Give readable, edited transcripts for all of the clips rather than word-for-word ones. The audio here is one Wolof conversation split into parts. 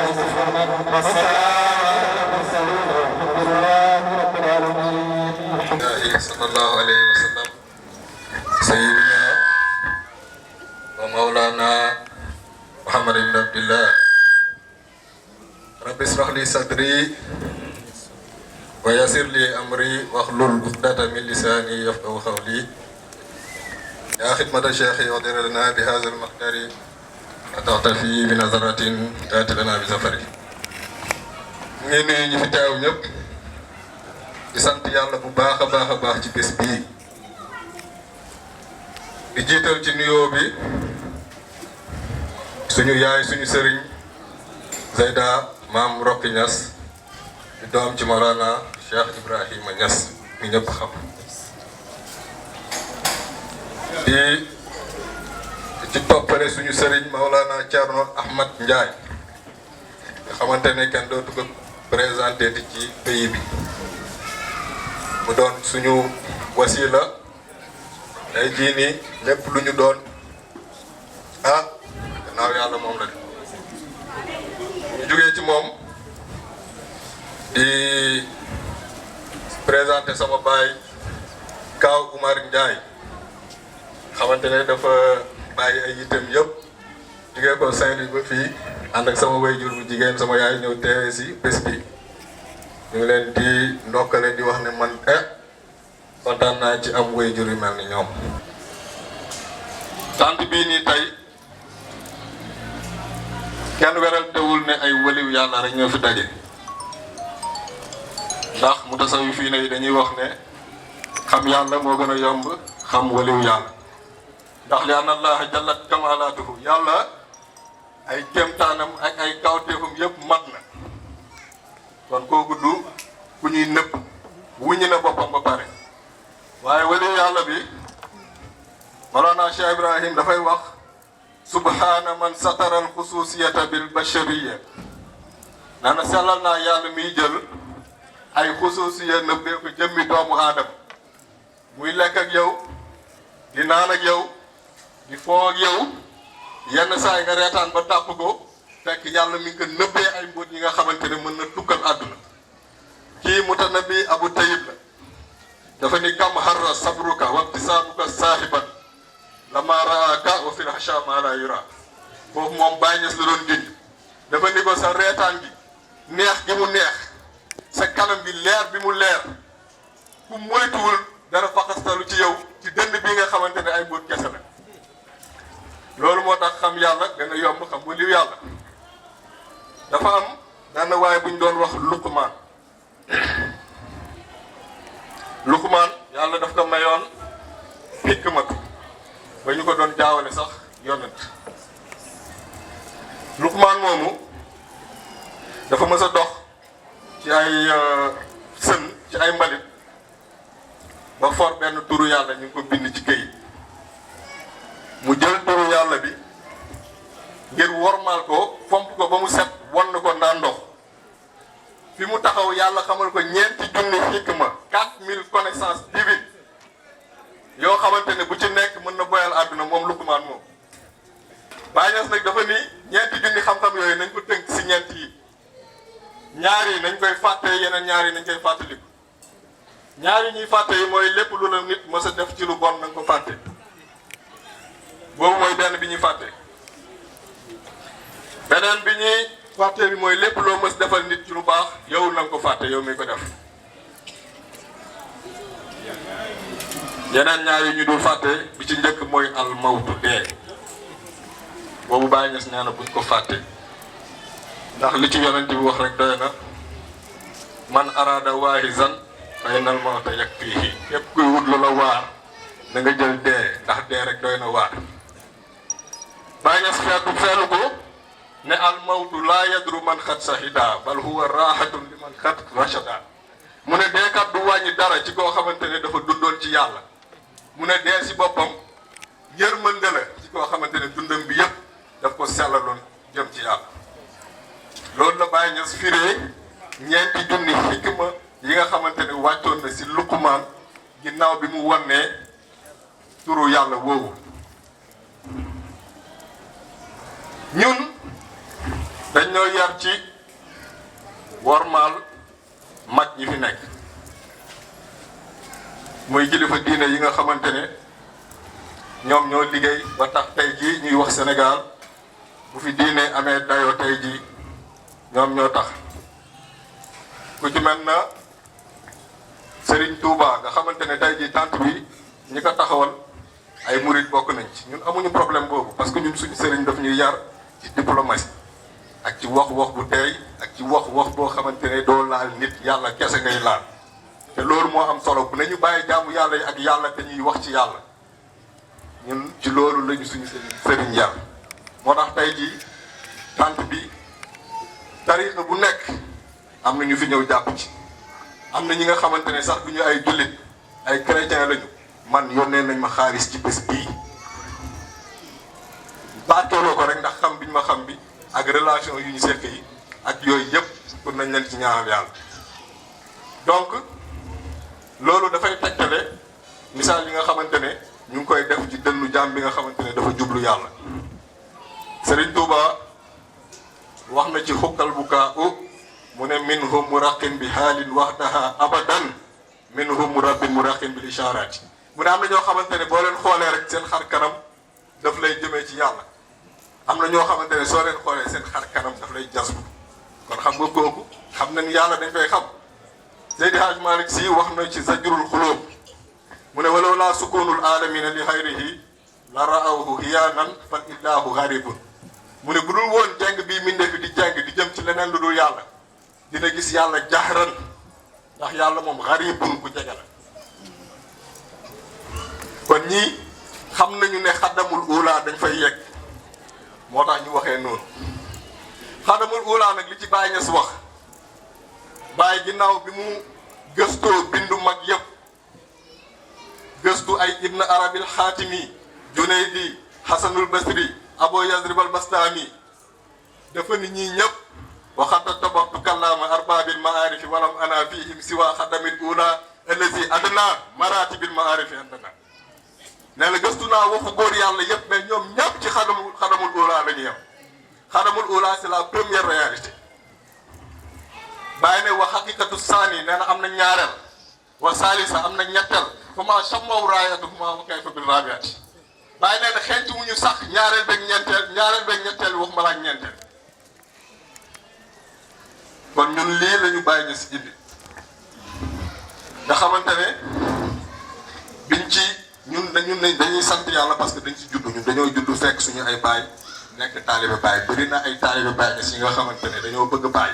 يصفون والسلام على المرسلين والحمد لله رب العالمين. صلى الله عليه وسلم سيدنا ومولانا محمد بن عبد الله رب اشرح لي صدري ويسر لي امري واحلل عقدة من لساني يفقهوا قولي يا خدمة شيخي ودر لنا بهذا المقدار وتعطفي بنظرة تأتي لنا بزفر ngi nuyu ñi fi teew ñëpp di sant yàlla bu baax a baax ci bés bii di jiital ci nuyoo bi suñu yaay suñu sëriñ Zeyda Maam Roqi Niass di doom ci Mawlana Cheikh Ibrahima Niass mi ñëpp xam di ci toppale suñu sëriñ Mawlana Thierno Ahmad Ndiaye nga xamante ne kenn dootu ko présenté ci pays bi mu doon suñu wasila tey jii nii lépp lu ñu doon gannaaw yàlla moom la ñu jógee ci moom di présenté sama baay Kaaw Oumar Ndiaye xamante ne dafa bàyyi ay itam yëpp jógee ko Saint-Louis ba fii ànd ak sama wayjur bu jigéen sama yaay ñëw teewee si bés bi ñu ngi leen di ndokkale di wax ne man kontaan naa ci am wayjur yu mel ni ñoom. tant bii nii tey kenn werantewul ne ay waliw yàlla rek ñoo fi daje ndax mutasawwifiina yi dañuy wax ne xam yàlla moo gën a yomb xam waliw yàlla ndax li anna Allaha jallat kamalaatuhu yàlla ay kéemtaanam ak ay kawteefam yëpp mat na kon kooku du ku ñuy nëpp wuññi na boppam ba pare waaye waliw yàlla bi Mawlana Cheikh Ibrahim dafay wax subhaana man satara al xususiyata bil bashariya nana sellal naa yàlla miy jël ay xususiya nëbbee ko jëmmi doomu aadama muy lekk ak yow di naan ak yow di foo ak yow yenn saa yi nga reetaan ba tàpp ko fekk yàlla mi ngi ko nëbbee ay mbóot yi nga xamante ne mën na tukkal àdduna kii mutanabi Abu Tayyib la dafa ni kam harra sabruka wa ibtisaamuka saahiban lama raaka wa fil hasha ma la yura foofu moom Baay Ñas la doon giñ dafa ni ko sa reetaan gi neex gi mu neex sa kanam bi leer bi mu leer ku moytuwul dara faxastalu ci yow ci dënd bi nga xamante ne ay mbóot kese la loolu moo tax xam yàlla gën a yomb xam waliw yàlla dafa am daan waaye bu ñu doon wax Luqmaan yàlla daf ko mayoon hikmatu ba ñu ko doon jaawale sax yonent Luqmaan moomu dafa mës a dox ci ay sën ci ay mbalit ba for benn turu yàlla ñu ngi ko bind ci këyit mu jël turu yàlla bi ngir wormaal ko fomp ko ba mu set won na ko naan ndox fi mu taxaw yàlla xamal ko ñeenti junni hikma 4000 connaissances divines yoo xamante ne bu ci nekk mën na boyal àdduna moom Luqmaan moom Baay Ñas nag dafa ni ñeenti junni xam-xam yooyu nañ ko tënk si ñeent yi ñaar yi nañ koy fàtte yeneen ñaar yi nañ koy fàttaliku ñaar yi ñuy fàtte yi mooy lépp lu la nit mës a def ci lu bon nañ ko fàtte boobu mooy benn bi ñuy fàtte beneen bi ñuy fàtte bi mooy lépp loo mës defal nit ci lu baax yow na nga ko fàtte yow mi ko def yeneen ñaar yi ñu dul fàtte bi ci njëkk mooy al mawtu dee boobu Baay Ñas nee na buñ ko fàtte ndax li ci yonent bi wax rek doy na man araada waahizan fa innal mawta yakfiihi képp kuy wut lu la waar na nga jël dee ndax dee rek doy na waar Baay Ñas feelu ko ne al mawtu laa yadru man xat sahida bal huwa raahatun li man xat rachada mu ne deekat du wàññi dara ci koo xamante ne dafa dundoon ci yàlla mu ne dee si boppam yërmande la ci koo xamante ne dundam bi yëpp daf ko sellaloon jëm ci yàlla loolu la Baay Ñas firee ñeenti junni hikma yi nga xamante ne wàccoon na si Luqmaan ginnaaw bi mu wonnee turu yàlla woowu ñun dañ ñoo yar ci wormaal mag ñi fi nekk muy kilifa diine yi nga xamante ne ñoom ñoo liggéey ba tax tey jii ñuy wax Sénégal bu fi diine amee dayoo tey jii ñoom ñoo tax ku ci mel na Serigne Touba nga xamante ne tey jii tant bi ñi ko taxawal ay murid bokk nañ ci ñun amuñu problème boobu parce que ñun suñu Serigne daf ñuy yar ci diplomatie ak ci wax bu teey ak ci wax boo xamante ne doo laal nit yàlla kese ngay laal te loolu moo am solo bu nañu bàyyi jaamu yàlla yi ak yàlla te ñuy wax ci yàlla ñun ci loolu lañu suñu Serigne yar moo tax tey jii tant bi tariqa bu nekk am na ñu fi ñëw jàpp ci am na ñi nga xamante ne sax du ñu ay jullit ay chrétien lañu man yónnee nañ ma xaalis ci bés bii baateeloo ko rek ndax xam biñ ma xam bi ak relation yu ñu sekk yi ak yooyu yëpp pour nañ leen ci ñaanal yàlla donc loolu dafay tegtale misaal yi nga xamante ne ñu ngi koy def ci dënnu jaam bi nga xamante ne dafa jublu yàlla Serigne Touba wax na ci xukkal bu kaa mu ne minhum muraqin bi xaalin waxdaha abadan minhum murabbin muraqin bil ishaaraati mu ne am na ñoo xamante ne boo leen xoolee rek seen xar kanam daf lay jëmee ci yàlla am na ñoo xamante ne soo leen xoolee seen xar kanam daf lay jasbu kon xam nga kooku xam na ni yàlla dañ koy xam Seydi Hadj Malick Sy wax na ci zajrul xulóob mu ne walaw laa sukunul alamina li xayrihi la raawhu hiyaanan fal illaahu garibun mu ne bu dul woon jeng bii mindee fi di jeng di jëm ci leneen lu dul yàlla dina gis yàlla jaxran ndax yàlla moom garibun ku jege la kon ñii xam nañu ne xaddamul ula dañ fay yegg moo tax ñu waxee noonu xaddamul ula nag li ci Baye Niass wax Baye ginnaaw bi mu gëstoo bindu mag yëpp gëstu ay ibn arabil xaatimi junaydi xasanul basri abo yazrib al bastami dafa ni ñii ñëpp waxata tabaxtu kallaama arbaabil maarifi walam ana fihim siwa xaddamil ula allazi adna maratibil maarifi andana nee na gëstu naa waxu góor yàlla yëpp mais ñoom ñëpp ci xadamul ula la ñu yem xadamul ula c'est la première réalité bàyyi ne wa xaqiqatu saani nee na am na ñaareel wa salisa am na ñetteel fa ma sammaw raayatu ma wa kayfa bil rabiati bàyyi nee na xeenti wuñu sax ñaareel beeg ñetteel waxuma la ak ñeenteel kon ñun lii la ñu bàyyi ñu si indi nga xamante ne biñ ci ñun dañuy sant yàlla parce que dañ ci juddu ñun dañoo juddu fekk suñu ay baay nekk taalibe baay bëri na ay taalibe baay ne si nga xamante ne dañoo bëgg baay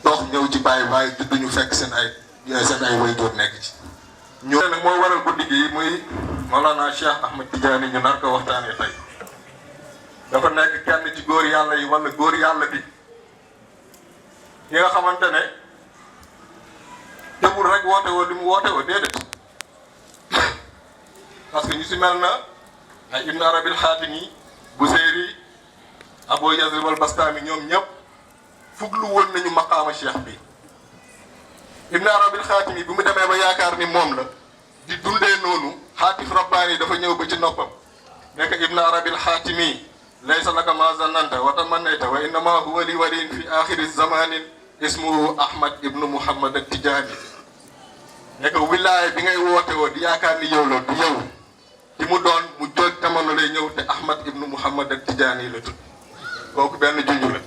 dox ñëw ci baay waaye juddu ñu fekk seen ay waajur nekk ci. ñu nag mooy waral guddi gi muy Mawlana Cheikh Ahmed Tidiane ñu nar ko waxtaanee tey dafa nekk kenn ci góor yàlla yi wala góor yàlla bi yi nga xamante ne demul rek woote woo li mu woote woo déedéet. parce que ñu si mel na ay ibn arabil xaatimi Buseyri abo yazrib al bastami ñoom ñëpp fuglu woon nañu maqaama cheikh bi ibn arabil xaatimi bi mu demee ba yaakaar ni moom la di dundee noonu xaatif rabbaani dafa ñëw ba ci noppam nekk ibn arabil xaatimi laysa laka ma zannanta wa tamannayta wa innama huwa li waliin fi axiri zamanin ismuhu ahmad ibnu muhammad at tijaani nekk wilaaya bi ngay woote woo di yaakaar ni yow la du yow di mu doon mu jóg jamono lay ñëw te Ahmad ibnu Muhammad ak Tijaani la tudd kooku benn junj la.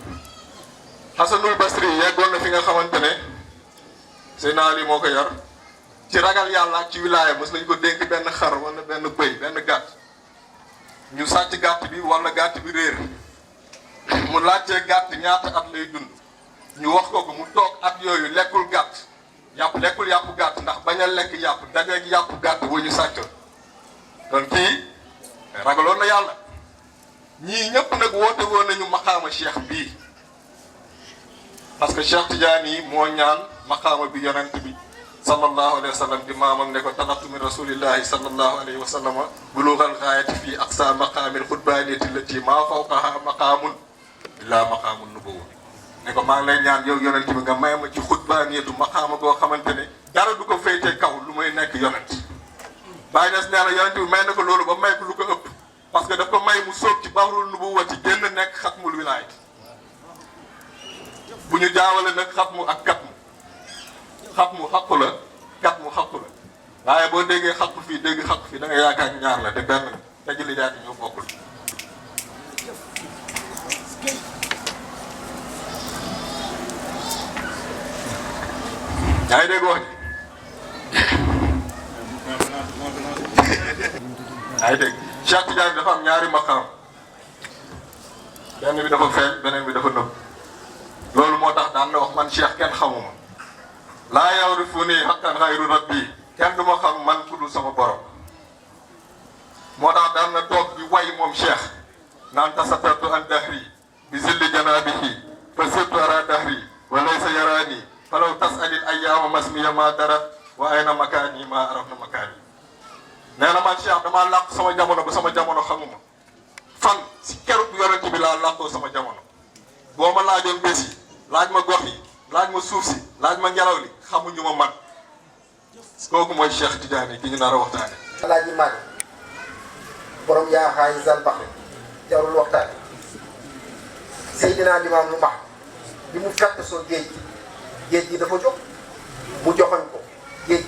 Xasanul Basri yeggoon na fi nga xamante ne Seydina Ali moo ko yar ci ragal yàlla ak ci wilaaya mos nañ ko dénk benn xar wala benn bëy benn gàtt ñu sàcc gàtt bi wala gàtt bi réer mu laajtee gàtt ñaata at lay dund ñu wax ko mu toog at yooyu lekkul gàtt lekkul yàpp gàtt ndax bañ a lekk yàpp dajeeg yàpp gàtt bu ñu sàccoon. kon kii ragaloon na yàlla ñii ñëpp nag woote woon nañu maqaama cheikh bii parce que Cheikh Tidiane yi moo ñaan maqaama bi yonent bi sallallahu alayhi wa sallam di maamam ne ko talaqtu min rasulillahi sallallahu alayhi wa sallam bulugal gaayati fii aqsa maqaamil xutbaaniyati lati maa fawqaha maqaamun illa maqaamun nubuwwa ne ko maa ngi lay ñaan yow yonent bi nga may ma ci xutbaaniyatu maqaama goo xamante ne dara du ko féetee kaw lu may nekk yonent Baye Niass nee na yonent bi may na ko loolu ba may ko lu ko ëpp parce que daf ko may mu sóob ci bahrul nubuwwati génn nekk xatmul wilaayati bu ñu jaawale nag xatmu ak katmu xatmu xaqu la katmu xaqu la waaye boo déggee xaqu fii dégg xaqu fii da nga yaakaar ñaar la te benn te jëli jaati ñoo bokkul. yaa ngi dégg wax ji yaa ngi dégg Cheikh Tidiane dafa am ñaari maqaam benn bi dafa feeñ beneen bi dafa nëbb loolu moo tax daan na wax man Cheikh kenn xamuma laa ya'rifuni haqqan ghayru rabbi kenn du ma xam man ku dul sama borom moo tax daan na toog di way moom Cheikh naan tasatartu an dahri bi zilli janabihi fa sirtu ara dahri wa laysa yarani falaw tas'alil ayyaama masmiya ma darat wa ayna makaani ma arafna makaani nee na man Cheikh damaa làq sama jamono ba sama jamono xamuma fan si keroog yonent bi laa làqoo sama jamono boo ma laajoon bés yi laaj ma gox yi laaj ma suuf si laaj ma ngelaw li xamuñu ma man kooku mooy Cheikh Tidiane ki ñu nar a waxtaane Alaaji Maalik borom yaa xaayi zal baxri jarul waxtaane Seydina Limaam lu baax bi mu fekk soo géej gi dafa jóg mu joxoñ ko géej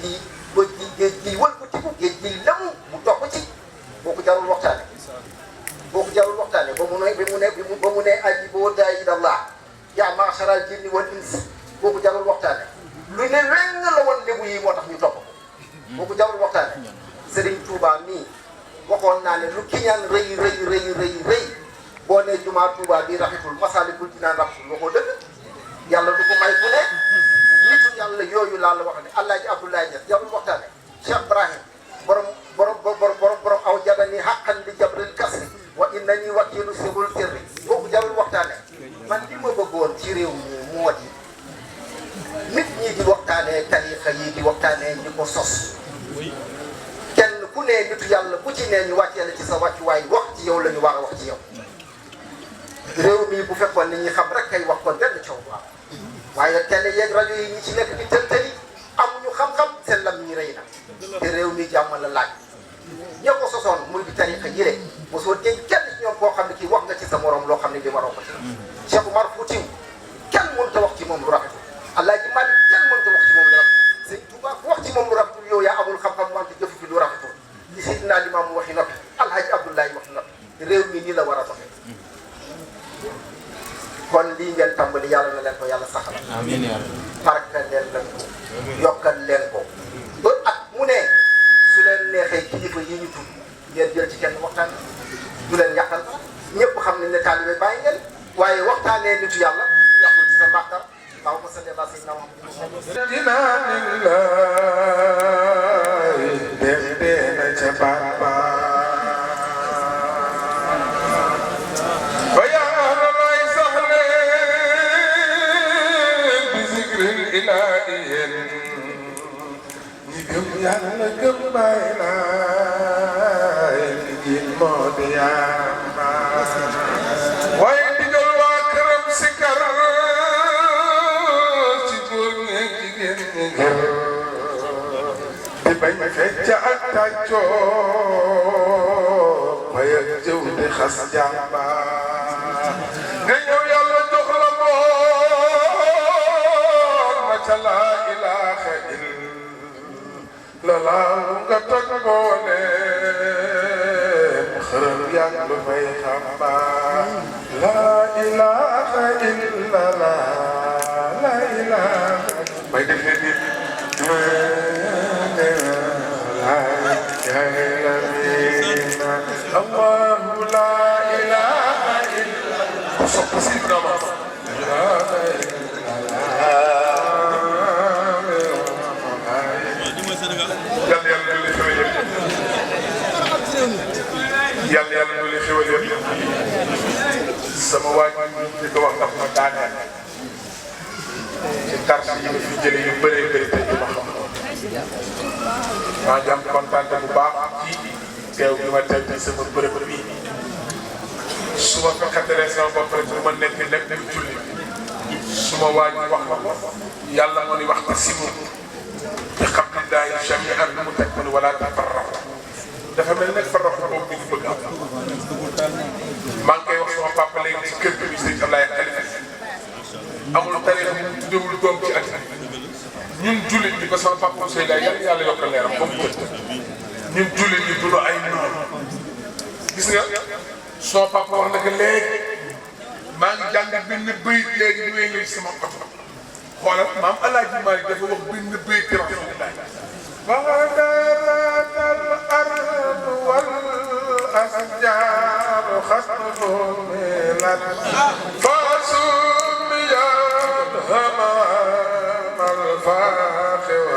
gi wël ko tiku géej gi lemu mu topp ci boo ko jarul waxtaane ba mu ne ajibu daa'i ilallah yaa ma'sharal jinni wal insi boo ko jarul waxtaane lu ne weng la woon lébu yi moo tax ñu topp ko boo ko jarul waxtaane Serigne Touba mii waxoon naa ne lu kiñaan rëy boo nee jumaa Touba bi rafetul Masaalikul Jinaan rafetul waxoo dëgg yàlla du ko may ku ne nitu yàlla yooyu laa la wax ne Alaaji Abdoulaye Niass jarul waxtaane Cheikh Ibrahim borom aw jabani haqqan li jabril kasri wa innani wakiilu sirrul sirri boobu jarul waxtaane man li ma bëggoon ci réew mi moo di nit ñi di waxtaanee tariixa yi di waxtaanee ñi ko sos kenn ku ne nitu yàlla bu ci nee ñu wàccee la ci sa wàccuwaay wax ci yow la ñu war a wax ci yow réew mi bu fekkoon ni ñi xam rek kay wax kon benn coow waaw waaye télé yeeg rajo yi ñi ci nekk di tëntëri amuñu xam-xam seen lam ñi rëy na te réew mi jàmm la laaj ña ko sosoon muy di tariixa yi rek mosoo dégg kenn ci ñoom koo xam ne kii wax nga ci sa morom loo xam ne bi waroo ko ci Cheikh Oumar Foutiyou kenn mënut a wax ci moom lu rafetul Alaaji Maalik kenn mënut a wax ci moom lu rafetul Sëñ Tuubaa ku wax ci moom lu rafetul yow yaa amul xam-xam wante jëf fi lu rafetul li Seydina Limaamu waxi noppi Alaaji Abdoulaye waxi noppi réew mi nii la war a doxee kon lii ngeen tàmbali yàlla na leen ko yàlla saxal amiin barkal leen ko yokkal leen ko ba at mu ne su leen neexee kilifa yi ñu tudd ngeen jël ci kenn waxtaan du leen yàqal ñëpp xam nañ ne taalibe bàyyi ngeen waaye waxtaanee nitu yàlla yàqul ci sa mbaax dara Allahumma salli ala sayyidina yàlla gëm bàyyi laay liggéey moo di yàlla waaye digal waa këram si kar ci góor ñi jigéen ñi ngir di bañ fecc ak tàccoo waaye jëw di xas jàmba nga ñëw yàlla jox la moom ma ca laa ilaaha illa lala nga toj boole xërëm yàgg lu fay xamba la ilaha illa la ilaha may def ne nit allahu la ilaha illa ku sopp si dama yàlla dolli xéwal yëpp sama waaj di ko wax ndax ma daaneel ci carte yi ma fi jëlee yu bëree bëri te ñu ma xam maa ngi am kontaan bu baax ci teew bi ma teew ci sama bërëb bii su ma fekkee sama bopp rek du ma nekk lépp lu julli su ma waaj wax la ko yàlla moo ni wax ci simu te xam ne daay jami'an mu teg ko ni wala tafarraqu dafa mel ne farrox boobu ñu bëgg am maa ngi koy wax sama papa léegi ci kër gi sëñ Ablaye Khalifa amul tariixa bu tuddewul doom ci at ñun jullit ñi ko sama papa Sey lay yàlla yokk leeram ba mu jot ñun jullit ñi du ay noonu gis nga soo papa wax na ko léegi maa ngi jàng benn bëyit léegi ñu ngi sama oto xoolal maam El Hadj Malick dafa wax benn bëyit ci Rasulullah فغدرت الأرض والأشجار خصمت فسمي الهمام الفاخر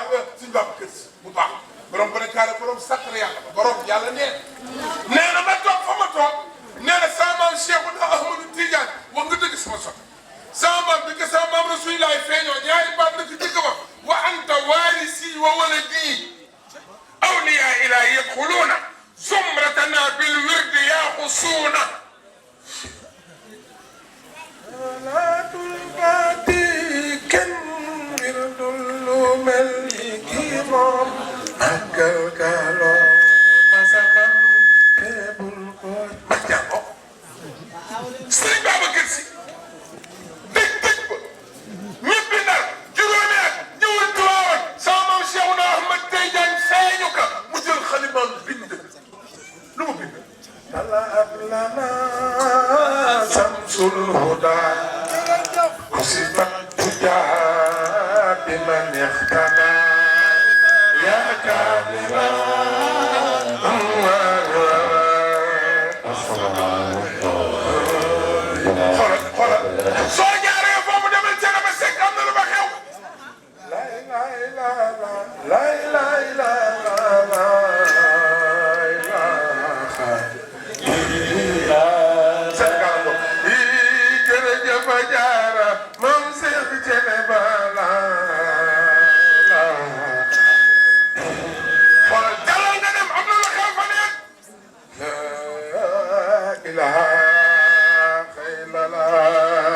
Tijaan suñu Babacar Si bu baax borom ba ne kaare borom sàkkar yàlla borom yàlla nee na ma toog fa ma toog nee na sama maam Cheikhuna Ahmadou Tidiane wax nga dëgg sama sot sama maam bi que sama maam Rasulilaay feeñoo ñaari baat la ci dëgg ba wa anta waarisi wa waladi awliya ilahi yadxuluuna zumratana bil wirdi yaxusuuna salaatul baati kenn wirdul lu mel ni kii moom akal kaloo masaman kebul ko ma jàngo Sëriñ Babacar Si dëj ba ñibbi Ndar juróomi at ñëwul Tiwaawan sama maam Cheikhuna Ahmad Tidiane feeñu ka mu jël xalimaam bind lu mu bind talaat lana samsul huda usibat tujaa bi man ixtana ya kadira xoolal soo jaaree foofu demal ca ba sekk am na lu ba xew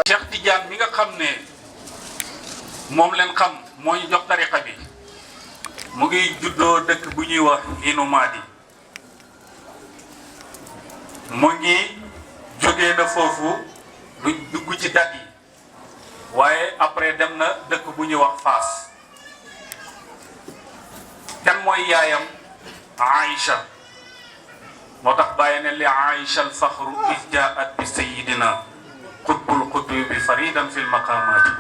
Cheikh Tidiane mi nga xam ne moom leen xam moo ñu jox tariqa bi mu ngi juddoo dëkk bu ñuy wax Hinu Madi mu ngi jógee na foofu lu dugg ci dat yi waaye après dem na dëkk bu ñuy wax Faas kan mooy yaayam Aïcha moo tax bàyyi ne li Aïcha al faxru is jaat bi sayidina qutbul qutubi faridan fil maqamati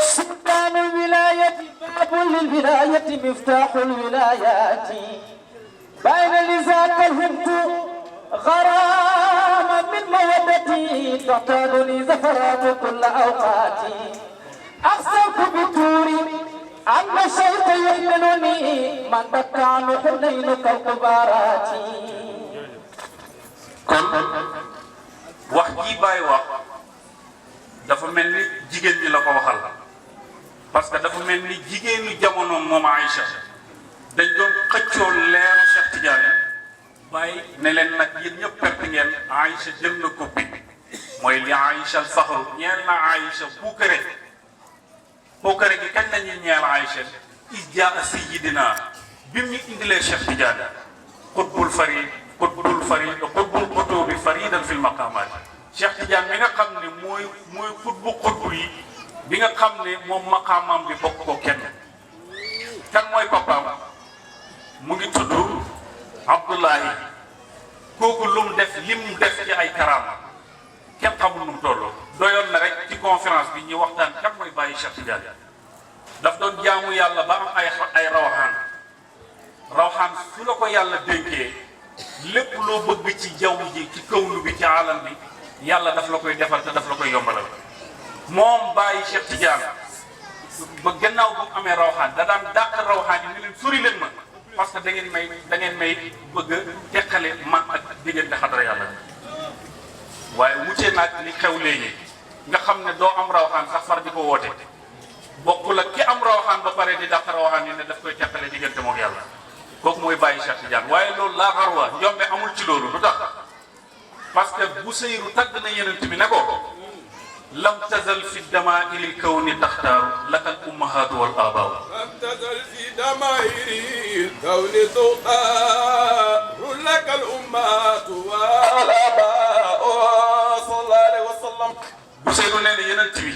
سلطان الولاية باب للولاية مفتاح الولايات بين لذاك الهمت غرام من مودتي تعتادني زفرات كل أوقاتي أقسمت بتوري أن الشيخ يحملني من بكى عنه حنين كالكبارات wax ji Baye wax dafa mel ni jigéen ñi la ko waxal parce que dafa mel ni jigéenu jamono moom Aïcha dañ doon xëccoo leeru Cheikh Tidiane Baye ne leen nag yéen ñëpp perte ngeen Aïcha jël na ko bi mooy li Aïcha al faxru ñeel na Aïcha puukare gi kañ la ñuy ñeel Aïcha is jaa sayyidina bi mu ñu indilee Cheikh Tidiane qutbul qutubi faridan fil maqamat Cheikh Tidiane mi nga xam ne mooy xutbu yi bi nga xam ne moom maqaamam bi bokk ko kenn kan mooy papaam mu ngi tudd Abdullahi kooku lu mu def lim def ci ay karaama kenn xamul nu mu tolloo doyoon na rek ci conférence bi ñu waxtaan kan mooy bàyyi Cheikh Tidiane daf doon jaamu yàlla ba am ay rawxaan su la ko yàlla dénkee lépp loo bëgg ci jaww ji ci kawlu bi ci alam bi yàlla daf la koy defal te daf la koy yombalal moom bàyyi Cheikh Tidiane ba gannaaw bu mu amee rawxaan da daan dàq rawxaan yi ni leen sori leen ma parce que da ngeen may bëgg a teqale man ak diggante xadara yàlla waaye wutee naag li xew léegi nga xam ne doo am rawxaan sax far di ko woote bokkul ak ki am rawxaan ba pare di dàq rawxaan yi ne daf koy teqale diggante moom yàlla kooku mooy bàyyi Cheikh Tidiane waaye loolu laa xarwa njombe amul ci loolu lu tax parce que bu seyru tagg na yenent bi ne ko lam tazal fi damaa'iri l-kawni taxtaaru laka al-ummahaatu wal aabaa'u lam tazal fi damaa'iri l-kawni taxtaaru laka al-ummahaatu wal aabaa'u sallallahu alayhi wa sallam. bu seyru nee na yenent bi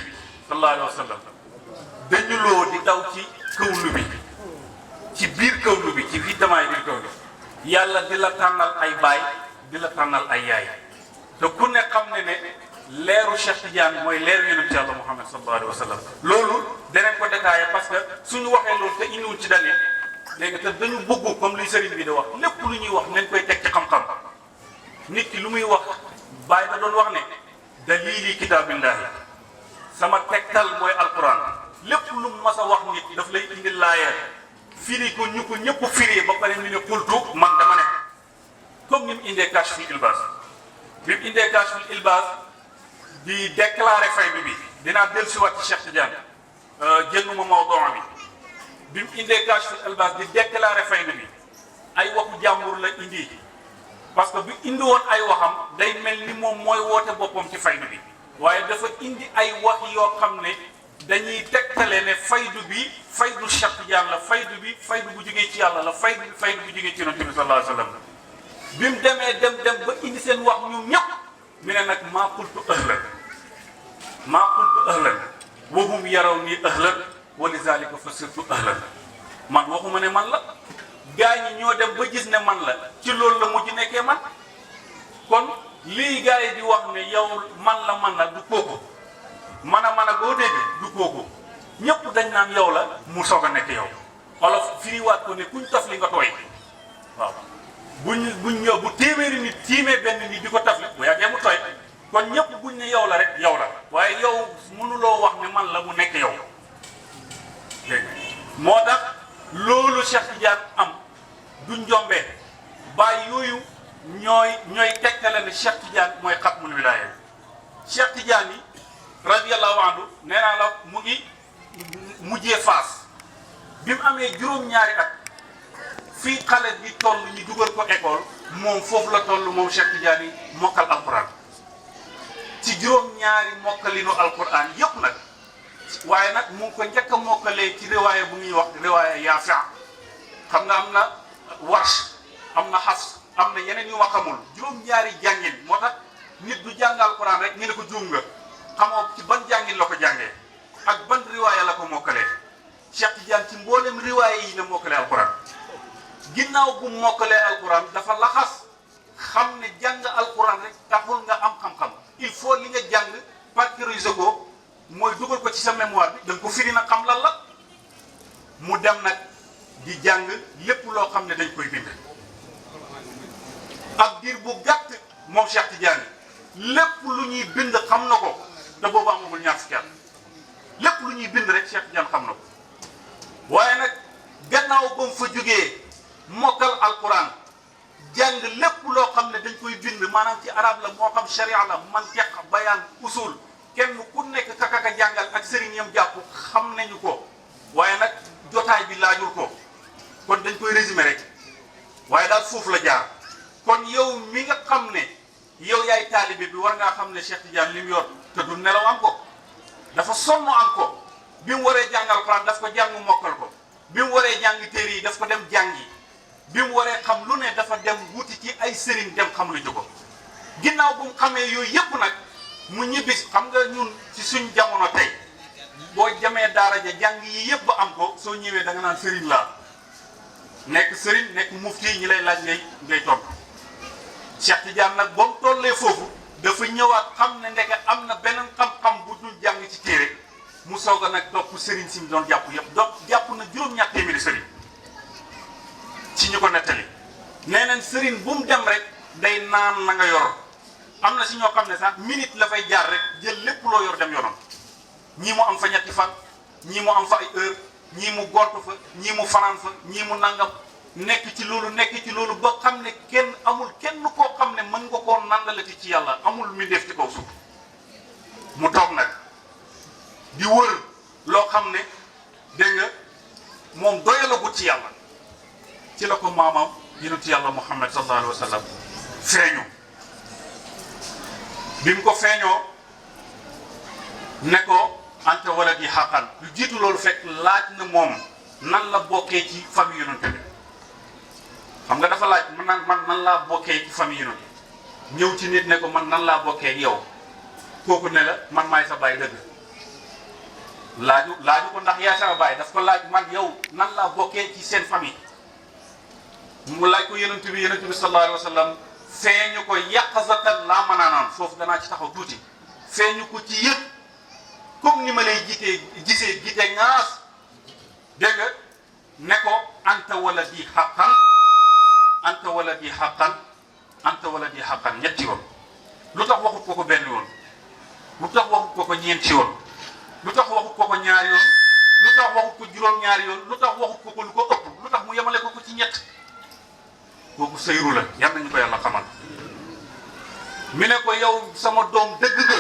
sallallahu alayhi wa sallam dañu loo di daw ci kawlu bi ci biir kawlu bi ci biir damaa'iri l-kawni yàlla di la tànnal ay baay di la tànnal ay yaay te ku ne xam ne ne leeru Cheikh Tidiane mooy leeru yonent Yàlla Muhammad sallallahu alayhi wa sallam loolu danañ ko détaillé parce que suñu waxee loolu te indiwul ci dalil léegi te dañu bëgg comme li sëriñ bi di wax lépp lu ñuy wax nañ koy teg ci xam-xam nit ki lu muy wax Baay da doon wax ne dalili kitaabillahi sama tegtal mooy alquran lépp lu mu mas a wax nit daf lay indi laaya firi ko ñu ko ñëpp firi ba pare ñu ne xultu man dama ne comme ni mu indee Kashful Ilbas bi mu indee Kashful Ilbas di déclaré faydu bi dinaa dellusiwaat ci Cheikh Tidiane jënduma mawduu bi mu indee Kashful Ilbas di déclaré faydu bi ay waxu jàmbur la indi parce que bi indi woon ay waxam day mel ni moom mooy woote boppam ci faydu bi waaye dafa indi ay wax yoo xam ne dañuy tegtale ne faydu bi faydu Cheikh Tidiane la faydu bi faydu bu jógee ci yàlla la faydu bi faydu bu jógee ci Yonent bi sallallahu alayhi wa sallam bi mu demee dem ba indi seen wax ñoom ñëpp mi ne nag maa qultu ahlan wa hum yaraw nii ahlan wa lizalika fasirtu ahlan man waxuma ne man la gaa ñi ñoo dem ba gis ne man la ci loolu la mujj nekkee man kon lii gaa yi di wax ne yow man la du kooku man a goo dégg du kooku ñëpp dañ naan yow la mu soog a nekk yow olof firiwaat ko ne kuñ taf li nga tooy waaw buñ ñëw bu téeméeri nit tiimee benn nit di ko taf li bu yàggee mu tooy kon ñëpp buñ ne yow la rek yow la waaye yow mënuloo wax ne man la mu nekk yow dégg moo tax loolu Cheikh Tidiane am du njombee bàyyi yooyu ñooy tegtale ne Cheikh Tidiane mooy xatmul wilaaya Cheikh Tidiane yi radiyallahu anhu nee naa la mu ngi mujjee Faas bi mu amee juróom-ñaari at fii xale bi toll ñu dugal ko école moom foofu la toll moom Cheikh Tidiane yi mokkal alquran ci juróom-ñaari mokkalinu alquran yëpp nag waaye nag mu ngi ko njëkk a mokkalee ci riwaaya bu ñuy wax riwaaya Yaafi xam nga am na Warsh am na Hafs am na yeneen yu ma xamul juróom-ñaari jàngin moo tax nit du jàng alquran rek ñu ne ko juum nga xamoo ci ban jàngin la ko jàngee ak ban riwaaya la ko mokkalee Cheikh Tidiane ci mboolem riwaaya yi la mokkalee alquran ginnaaw bu mokkalee alquran dafa laxas xam ne jàng alquran rek taxul nga am xam-xam il faut li nga jàng parcuriser ko mooy dugal ko ci sa mémoire bi da nga ko firi nag xam lan la mu dem nag di jàng lépp loo xam ne dañ koy bind ak diir bu gàtt moom Cheikh Tidiane lépp lu ñuy bind xam na ko te boobu amagul ñaar fukki at lépp lu ñuy bind rek Cheikh Tidiane xam na ko waaye nag gannaaw ba mu fa jógee mokkal alquran jàng lépp loo xam ne dañ koy bind maanaam ci arab la moo xam sharia la mantiq bayaan usul kenn ku nekk kakaka jàngal ak sëriñ yam jàpp xam nañu ko waaye nag jotaay bi laajul ko kon dañ koy résumé rek waaye daal foofu la jaar kon yow mi nga xam ne yow yaay taalibe bi war ngaa xam ne Cheikh Tidiane li mu yor te du nelaw am ko dafa sonn am ko bi mu waree jàngal Alxuraan daf ko jàng mokkal ko bi mu waree jàng téere yi daf ko dem jàngi bi mu waree xam lu ne dafa dem wuti ci ay sëriñ dem xam lu ko ginnaaw bu mu xamee yooyu yëpp nag mu ñibbis xam nga ñun ci suñ jamono tey boo jamee daara ja jàng yi yëpp ba am ko soo ñëwee da nga naan sëriñ laa nekk sëriñ nekk mufti ñi lay laaj ngay tontu Cheikh Tidiane nag ba mu tollee foofu dafa ñëwaat xam ne ndeke am na beneen xam-xam bu dul jàng ci téere mu soog a nag topp sëriñ si mu doon jàpp yëpp donc jàpp na juróom-ñaar téeméeri sëriñ ci ñu ko nettali nee nañ sëriñ bu mu dem rek day naan la nga yor am na si ñoo xam ne sax minute la fay jaar rek jël lépp loo yor dem yoonam ñii mu am fa ñetti fan ñii mu am fa ay heure ñii mu gont fa ñii mu fanaan fa ñii mu nangam nekk ci loolu ba xam ne kenn amul kenn koo xam ne mën nga koo nandalati ci yàlla amul mbindeef ci kaw suuf mu toog nag di wër loo xam ne dégg nga moom doyalagut ci yàlla ci la ko maamam yonentu yàlla Muhammad sallallahu alayhi wa sallam feeñu bi mu ko feeñoo ne ko anta waladi haqqan lu jiitu loolu fekk laaj na moom nan la bokkee ci famille yonent bi xam nga dafa laaj man nan laa bokkee ci famille yonent ñëw ci nit ne ko man nan laa bokkee ak yow kooku ne la man maay sa baay dëgg laaju ko ndax yaay sama baay daf ko laaj man yow nan laa bokkee ci seen famille mu laaj ko yonent bi sallallahu alayhi wa sallam feeñu ko yaqazatan laa mën a naan foofu danaa ci taxaw tuuti feeñu ko ci yëpp comme ni ma lay gisee gite ngaas dégg nga ne ko anta waladi haqqan anta waladi haqqan anta waladi haqqan ñetti yoon lu tax waxut ko benn yoon lu tax waxut ko ñeenti yoon lu tax waxut ko ñaari yoon lu tax waxut ko juróom-ñaari yoon lu tax waxut ko lu ko ëpp lu tax mu yemale ko ci ñett kooku sëyru la yal nañu ko yàlla xamal mi ne ko yow sama doom dëgg nga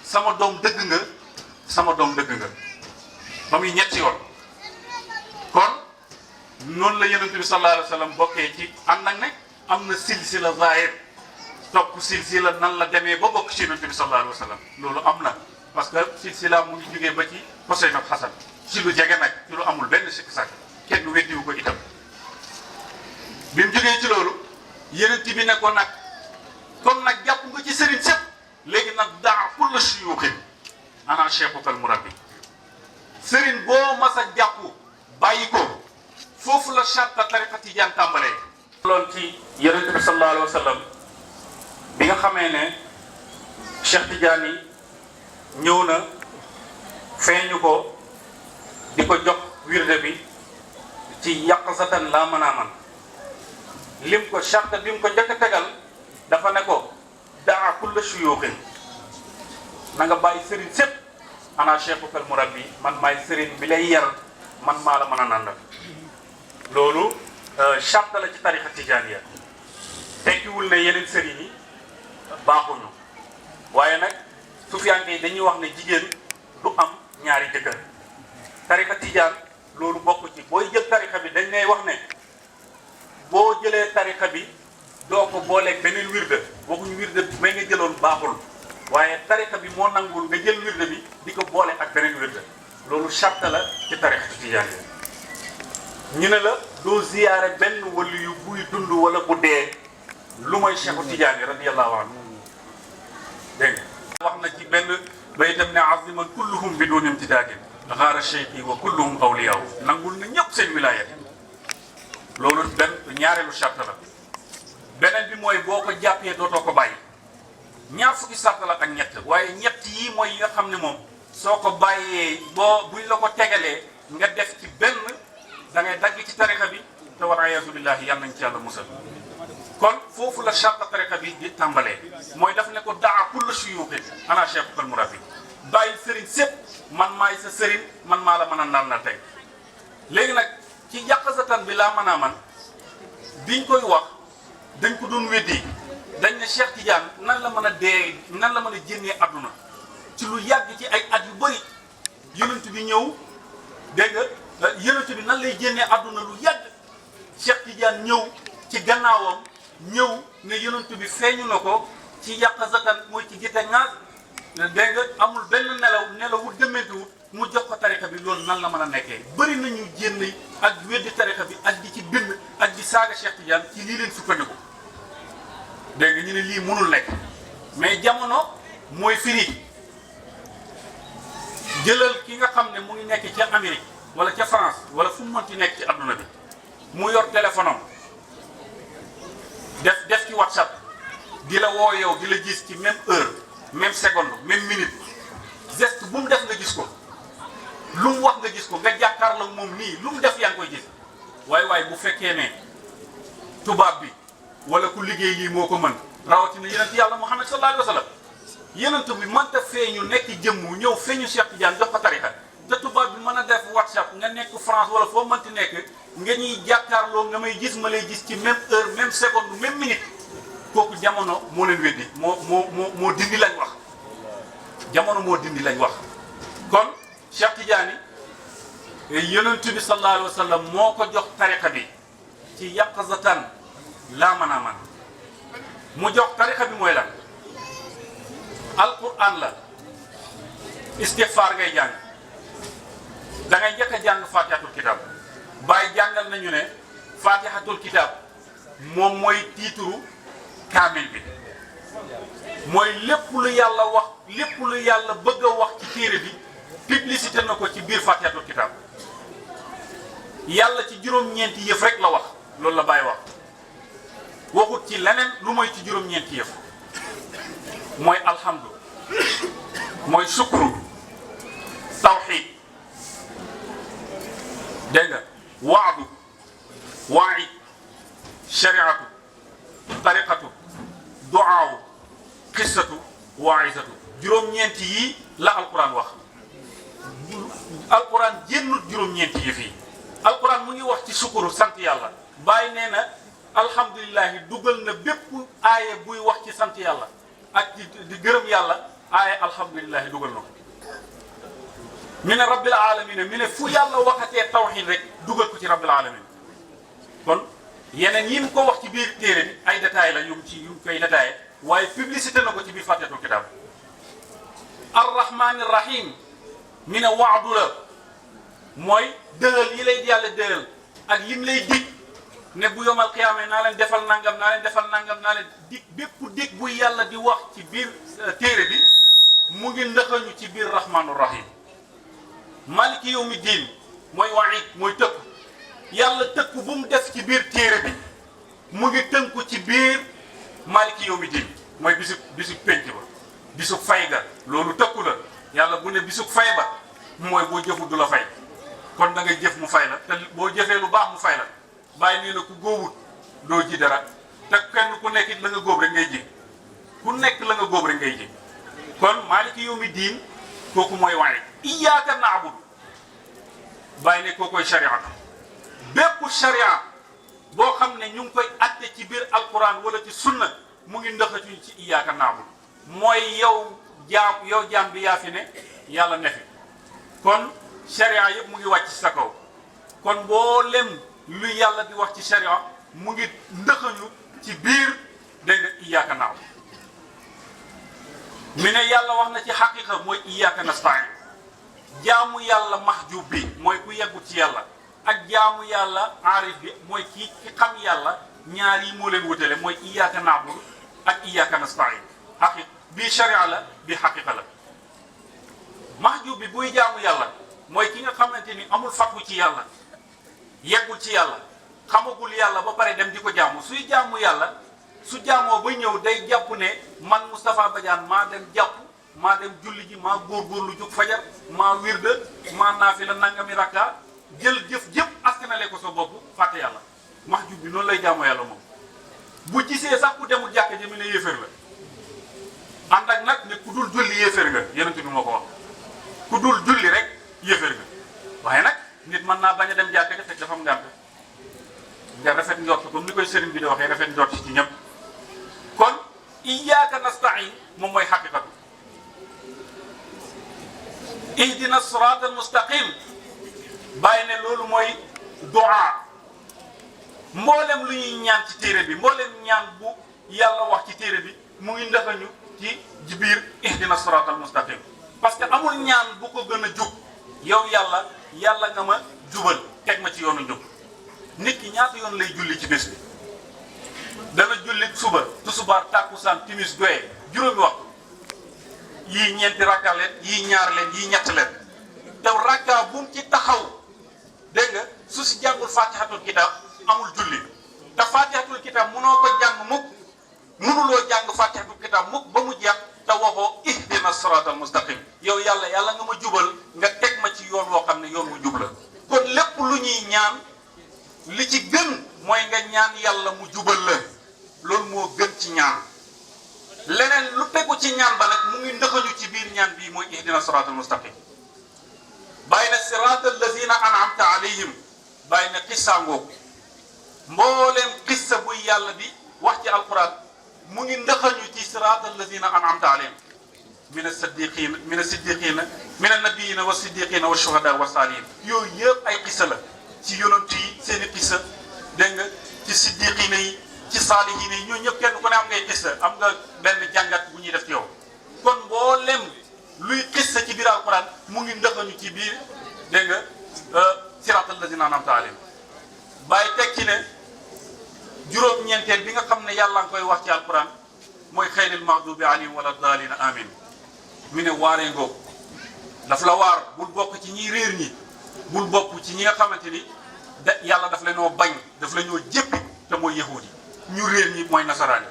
sama doom dëgg nga sama doom dëgg nga ba muy ñetti yoon kon noonu la yonent bi sallallahu alayhi wa sallam bokkee ci ànd ak ne am na silsila zahir topp silsila nan la demee ba bokk ci yonent bi sallallahu alayhi wa sallam loolu am na parce que silsila mu ngi jógee ba ci Huseyn ak Hasan ci lu jege nag ci lu amul benn sikk sàkk kenn weddiwu ko itam bi mu jógee ci loolu yonent bi ne ko nag comme nag jàpp nga ci sëriñ sëpp léegi nag daa kulla shuyuukhin ana cheikhukal murabbi sëriñ boo mas a jàpp bàyyi ko foofu la charte tariqa tijaan tàmbalee. loolu ci yonent bi sallallahu alayhi wa sallam bi nga xamee ne Cheikh Tidiane yi ñëw na feeñu ko di ko jox wirde bi ci yaqzatan laa manaaman lim ko charte bi mu ko njëkk a tegal dafa ne ko daa kulla shuyuukhin na nga bàyyi sëriñ sépp ana cheikhukal murabbi man maay sëriñ bi lay yar man maa la mën a nandal loolu charte la ci tariqa tijaaniya tekkiwul ne yeneen sëriñ yi baaxuñu waaye nag sufiyanke yi dañuy wax ne jigéen du am ñaari jëkkër tariqa tijaan loolu bokk ci booy jël tariqa bi dañ lay wax ne boo jëlee tariqa bi doo ko booleeg beneen wirde waxuñu wirde bi may nga jëloon baaxul waaye tariqa bi moo nangul nga jël wirde bi di ko boole ak beneen wirde loolu charte la ci tariqa tijaaniya ñu ne la doo ziyaare benn wali yu buy dund wala bu dee lu mooy Cheikhu Tijaani radiyallahu anhu dégg nga wax na ci benn baytam ne aziman kulluhum bi duni imtidaadin xaara cheikhi wa kulluhum awliyaaw nangul na ñëpp seen wilaaya loolu benn ñaareelu charte la beneen bi mooy boo ko jàppee dootoo ko bàyyi ñaar fukki charte la ak ñett waaye ñett yi mooy yi nga xam ne moom soo ko bàyyee boo buñ la ko tegalee nga def ci benn da ngay dagg ci tariqa bi te war ayaasu billahi yal nañ ci yàlla musal kon foofu la charte tariqa bi di tàmbalee mooy daf ne ko daa kulla shuyuukhin ana cheikhukal murabbi bàyyi sëriñ sépp man maay sa sëriñ man maa la mën a naan na tey léegi nag ci yàqasatan bi laa mën a man biñ koy wax dañ ko doon weddi dañ ne Cheikh Tidiane nan la mën a dee nan la mën a génnee adduna ci lu yàgg ci ay at yu bëri yonent bi ñëw dégg nga yonent bi nan lay génnee adduna lu yàgg Cheikh Tidiane ñëw ci gannaawam ñëw ne yonent bi feeñu na ko ci yàqasatan mooy ci gite ŋaas dégg nga amul benn nelawut demeentiwut mu jox ko tariqa bi loolu nan la mën a nekkee bëri nañu génn ak weddi tariqa bi ak di ci bind ak di saaga Cheikh Tidiane ci lii leen sukkandiku dégg nga ñu ne lii mënul nekk mais jamono mooy firi jëlal ki nga xam ne mu ngi nekk ca Amérique wala ca France wala fu mu mënti nekk ci adduna bi mu yor téléphone am def ci WhatsApp di la woo yow di la gis ci même heure même seconde même minute geste bu mu def nga gis ko lu mu wax nga gis ko nga jàkkaarloo moom nii lu mu def yaa ngi koy gis waaye bu fekkee ne tubaab bi wala ku liggéey lii moo ko mën rawatina yonent yàlla Muhammad sallallahu alayhi wa sallam yonent bi mënta feeñu nekk jëmmu ñëw feeñu Cheikh Tidiane jox ko tariqa te tubaab bi mën a def WhatsApp nga nekk France wala foo mënti nekk nga ñuy jàkkaarloo nga may gis ma lay gis ci même heure même seconde même minute kooku jamono moo leen weddi moo dindi lañ wax jamono moo dindi lañ wax kon Cheikh Tidiane yonent bi sallallahu alayhi wa sallam moo ko jox tariqa bi ci yaqzatan laa mën a man mu jox tariqa bi mooy lan alquran la istighfar ngay jàng da ngay njëkk a jàng fatihatul kitab bàyyi jàngal nañu ne fatihatul kitab moom mooy tiituru kaamil bi mooy lépp lu yàlla wax lépp lu yàlla bëgg a wax ci téere bi publicité na ko ci biir fatihatul kitab yàlla ci juróom-ñeenti yëf rek la wax loolu la bàyyi wax waxut ci leneen lu mooy ci juróom-ñeenti yëf mooy alhamdu mooy sukru tawxid dégg nga waadu waid shariatu tariqatu duaawu qissatu waaisatu juróom-ñeenti yii la alquran wax alquran génnut juróom-ñeenti yëf yi alquran mu ngi wax ci sukuru sant yàlla bàyyi nee na alhamdulilahi dugal na bépp aaye buy wax ci sant yàlla ak di gërëm yàlla aaye alhamdulilahi dugal na ko mi ne rabbil alamin mi ne fu yàlla waxatee tawxid rek dugal ko ci rabbil alamin kon yeneen yi mu ko wax ci biir téere bi ay détails la yu mu koy détaillé waaye publicité na ko ci biir fàtteetul kitaab arrahmani rahim mi ne waadu la mooy dëgal yi lay yàlla dëgal ak yim lay dig ne bu yomal qiyaame naa leen defal nangam naa leen defal nangam naa leen dig bépp dig buy yàlla di wax ci biir téere bi mu ngi ndëxañu ci biir rahmanu rahim maliki yawmi diin mooy waid mooy tëkku yàlla tëkku bu mu def ci biir téere bi mu ngi tënku ci biir maliki yawmi diin mooy bisu penc ba bisu fay ga loolu tëkku la yàlla bu ne bisu fay ba mooy boo jëfu du la fay kon da ngay jëf mu fay la te boo jëfee lu baax mu fay la bàyyi nii na ku góobut doo ji dara te kenn ku nekk la nga góob rek ngay ji ku nekk la nga góob rek ngay ji kon maaliki yawmi diin kooku mooy waxe iyyaka na'budu bàyyi ne kookoy shariatu bépp sharia boo xam ne ñu ngi koy atte ci biir alquran wala ci sunna mu ngi ndëxatuñ ci iyyaka na'budu mooy yow jaam bi yaa fi ne yàlla ne fi kon sharia yëpp mu ngi wàcc ci sa kaw kon mboolem lu yàlla di wax ci sharia mu ngi ndëxañu ci biir dégg nga iyyaka na'budu mi ne yàlla wax na ci xaqiqa mooy iyyaka nasta'in jaamu yàlla mahjub bi mooy ku yeggut ci yàlla ak jaamu yàlla aarif bi mooy ki xam yàlla ñaar yi moo leen wutale mooy iyyaka na'budu ak iyyaka nasta'in xaqiq bii sharia la bii xaqiqa la mahjub bi buy jaamu yàlla mooy ki nga xamante ni amul fatwu ci yàlla yeggul ci yàlla xamagul yàlla ba pare dem di ko jaamu suy jaamu yàlla su jaamoo ba ñëw day jàpp ne man Moustapha Badiane maa dem jàpp maa dem julli ji maa góorgóorlu jóg fajar maa wirda maa naafila nangami rakka jël jëf askanale ko sa bopp fàtte yàlla mahjub bi noonu lay jaamoo yàlla moom bu gisee sax ku demul jàkk ji mu ne yéeféer la ànd ak nag ne ku dul julli yéeféer nga yonent bi moo ko wax ku dul julli rek yéeféer nga waaye nag nit mën naa bañ a dem jàkk ji fekk dafa am ngànt nga rafet njort comme ni koy sëriñ bi di waxee rafet njort ci ñëpp kon iyyaka nasta'in moom mooy xaqiqatu ihdina sirata al mustaqim bàyyi ne loolu mooy du'a mboolem lu ñuy ñaan ci téere bi mboolem ñaan bu yàlla wax ci téere bi mu ngi ndaxañu ci biir ihdina sirata al mustaqim parce que amul ñaan bu ko gën a jub yow yàlla nga ma jubal teg ma ci yoonu njub nit ki ñaata yoon lay julli ci bés bi dana julli suba tusubaar tàkkusaan timis doye juróomi waxtu yii ñeenti rakka leen yii ñaar leen yii ñett leen te rakka bu mu ci taxaw dégg nga su si jàngul fatihatul kitab amul julli te fatihatul kitab munoo ko jàng mukk munuloo jàng fatihatul kitab mukk ba mu jeex te waxoo ihdina siratal mustaqim yow yàlla nga ma jubal nga teg ma ci yoon woo xam ne yoon wu jub la kon lépp lu ñuy ñaan li ci gën mooy nga ñaan yàlla mu jubal la loolu moo gën ci ñaan leneen lu tegu ci ñaan ba nag mu ngi ndëxañu ci biir ñaan bii mooy ihdina siratal mustaqim bàyyi na siratal lazina an'amta alayhim bàyyi na xissa ngoog mbooleem xissa buy yàlla di wax ci alquran mu ngi ndëxañu ci siratal lazina an'amta alayhim min as-siddiqina min an-nabiyina wa siddiqina wa shuhada wa salihin yooyu yëpp ay xissa la ci yonent yi seen i xissa dégg nga ci siddiqina yi ci saalihiin yi ñooñu ñëpp kenn ku ne am ngay xissa am nga benn jàngat bu ñuy def ci yow kon mboolem luy xissa ci biir alquran mu ngi ndëxañu ci biir dégg nga siratal lazina an'amta alayhim bàyyi teg ci ne juróom-ñeenteel bi nga xam ne yàlla nga koy wax ci alquran mooy xayril maghdubi alayhim wala daalina amin mi ne waaree ngoog daf la waar bul bokk ci ñiy réer ñi bul bokk ci ñi nga xamante ni yàlla daf la ñoo bañ daf la ñoo jéppi te mooy yahuudi ñu réer ñi mooy nasaraan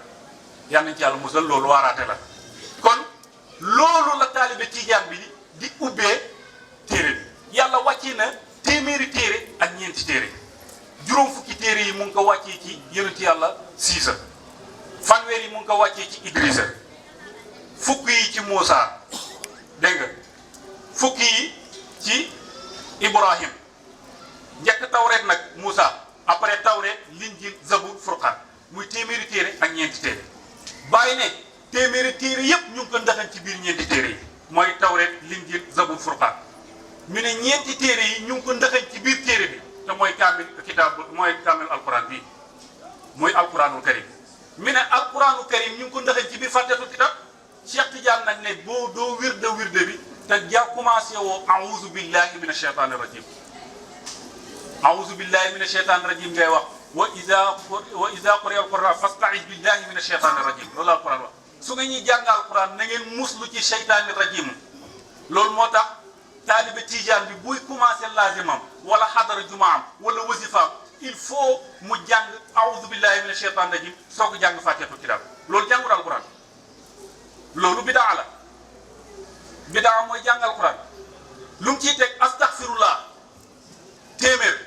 yi yal nañ ci yàlla musal loolu waaraate la kon loolu la taalibe tijaan bi di ubbee téere bi yàlla wàccee na téeméeri téere ak ñeenti téere juróom fukki téere yi mu ngi ko wàccee ci yonent yàlla Siisa fanweer yi mu ngi ko wàccee ci Idrissa fukk yi ci Muusa dégg nga fukki yi ci Ibrahim njëkk tawreet nag Moussa après tawreet linjil zabur furqaan muy téeméeri téere ak ñeenti téere bàyyi ne téeméeri téere yëpp ñu ngi ko ndaxañ ci biir ñeenti téere yi mooy tawreet linjil zabur furqaan ñu ne ñeenti téere yi ñu ngi ko ndaxañ ci biir téere bi te mooy kaamil kitaab mooy kaamil alquran bii mooy alquranul karim mi ne alquranul karim ñu ngi ko ndaxañ ci biir fàtteetul kitab Cheikh Tidiane nag ne boo doo wirde bi te ja commencé woo a'uuzu billahi min ashaytaani rajim a'uuzu billahi min ashaytaani rajim ngay wax wa iza quriya alquran fasta'iz billahi min ashaytaani rajim loolu la alquran wax su nga ñuy jàng alquran na ngeen muslu ci shaytaani rajim loolu moo tax taalibe Tijaan bi buy commencé lazimam wala xadara jumaam wala wasifaam il faut mu jàng a'uuzu billahi min ashaytaani rajim soo ko jàng fàtteetul kitab loolu jàngul alquran loolu bidaa la bidaa mooy jàng alquran lu mu ciy teg astaghfirullah téeméer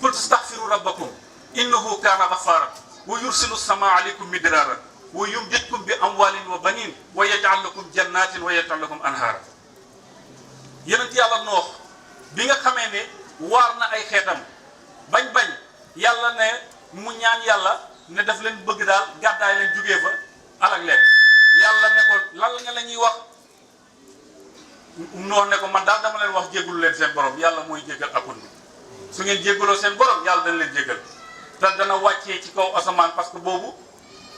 qul astaghfiru rabbakum innahu kaana ghaffaaran wa yursilu samaa alaykum midraaran wa yumdidkum bi amwaalin wa baniin wa yaj'al lakum jannatin wa yaj'al lakum anhaara yonent yàlla Noox bi nga xamee ne waar na ay xeetam bañ yàlla ne mu ñaan yàlla ne daf leen bëgg daal gàddaay leen jugee fa alak leen yàlla ne ko lan nga la ñuy wax Noox ne ko man daal dama leen wax jéggalu leen seen borom yàlla mooy jéggal akun bi su ngeen jéggaloo seen borom yàlla dañ leen jéggal te dana wàccee ci kaw asamaan parce que boobu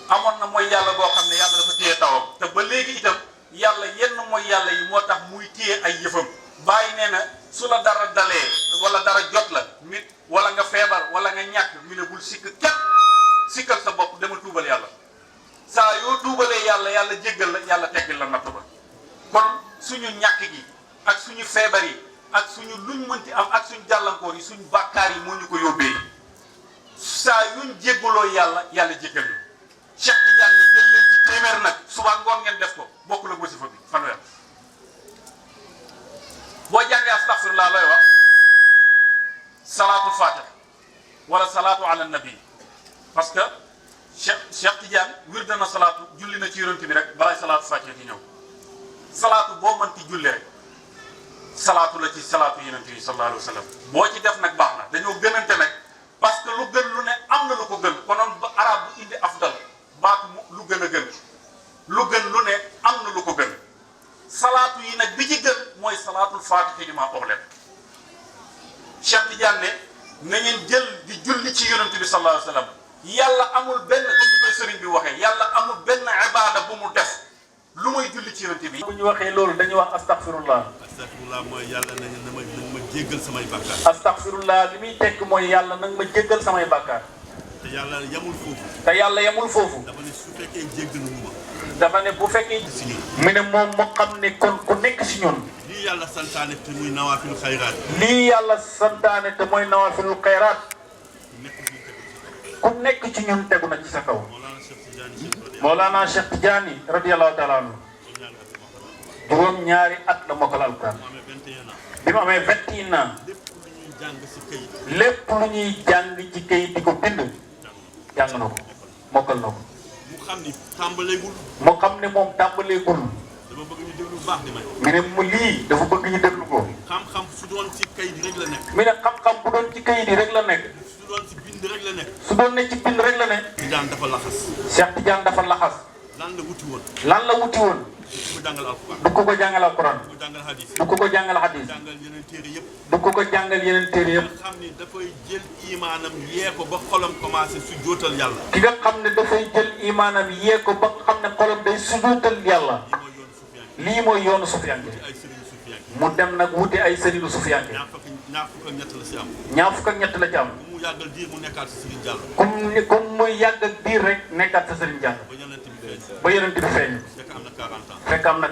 amoon na mooy yàlla boo xam ne yàlla dafa téye tawam te ba léegi itam yàlla yenn mooy yàlla yi moo tax muy téye ay yëfam bàyyi nee na su la dara dalee wala dara jot la nit wala nga feebar wala nga ñàkk mi ne bul sikk kenn sikkal sa bopp dama tuubal yàlla saa yoo tuubalee yàlla yàlla jéggal la yàlla teggil la natt ba kon suñu ñàkk gi ak suñu feebar yi ak suñu luñ mënti am ak suñu jàllankoor yi suñu bàkkaar yi moo ñu ko yóbbee saa yuñ jéggaloo yàlla yàlla jéggal ñu Cheikh Tidiane ni jël leen ci téeméer nag suba ngoon ngeen def ko bokkul ak wasifa bi fanweer boo jàngee astaghfirullah looy wax salaatul fatiha wala salaatu ala nabi parce que Cheikh Tidiane wirda na salaatu julli na ci yonent bi rek balay salaatu fatiha di ñëw salaatu boo mënti julli rek salaatu la ci salaatu yonent bi sallallahu alayhi wa sallam boo ci def nag baax na dañoo gënante nag parce que lu gën lu ne am na lu ko gën konoon ba arab bu indi afdal baatu lu gën a gën lu gën lu ne am na lu ko gën salaatu yi nag bi ci gën mooy salaatul faatihi limaa ughliqa Cheikh Tidiane ne na ngeen jël di julli ci yonent bi sallallahu alayhi wa sallam yàlla amul benn comme ni koy sëriñ bi waxee yàlla amul benn ibaada bu mu def lu muy julli ci yonent bi. bu ñu waxee loolu dañuy wax astaghfirullah. astaghfirullah mooy yàlla nañu na ma jéggal samay bàkkaar. astaghfirullah li muy tekk mooy yàlla nag ma jéggal samay bàkkaar. te yàlla yamul foofu. te yàlla yamul foofu. dafa ne su fekkee jéggalu ma. dafa ne bu fekkee. si ñun. mu ne moom moo xam ne kon ku nekk si ñun. lii yàlla santaane te muy nawaafilul xayraat. lii yàlla santaane te mooy nawaafilul xayraat. ku nekk ci ñun tegu na ci sa kaw. Mawlana Cheikh Tidiane radiyallahu taala anhu juróom ñaari at la mokkal alquran bi mu amee 21 ans lépp lu ñuy jàng ci kayit di ko bind jàng na ko mokkal na ko. mu xam ni tàmbaleegul. mu xam ne moom tàmbaleegul. dama bëgg ñu déglu bu baax di may. mi ne mu lii dafa bëgg ñu déglu ko. xam-xam su doon ci kayit rek la nekk. mi ne xam-xam bu doon ci kayit yi rek la nekk. su doon ci bind rek la nekk. su doon ne ci bind rek la nekk. Tidiane dafa laxas. Cheikh Tidiane dafa laxas. lan la wuti woon. lan la wuti woon. du ko jàngal alquran. du ko jàngal alquran. du ko jàngal hadis. du ko jàngal hadis. jàngal yeneen téere yëpp. du ko jàngal yeneen téere yëpp. nga xam ni dafay jël imaanam yee ko ba xolam commencé su jootal yàlla. ki nga xam ne dafay jël imaanam yee ko ba xam ne xolam day sujootal yàlla. lii mooy yoonu sufiyanke. mu dem nag wuti ay sëriñu sufiyanke. ñaar fukk ak ñett la ci am. ñaar fukk ak ñett la ci am. mu yàggal diir mu nekkaat si Serigne Diallo. comme muy yàgg ak diir rek nekkaat sa Serigne Diallo. ba yonent bi feeñ. fekk am na 40 ans. fekk am na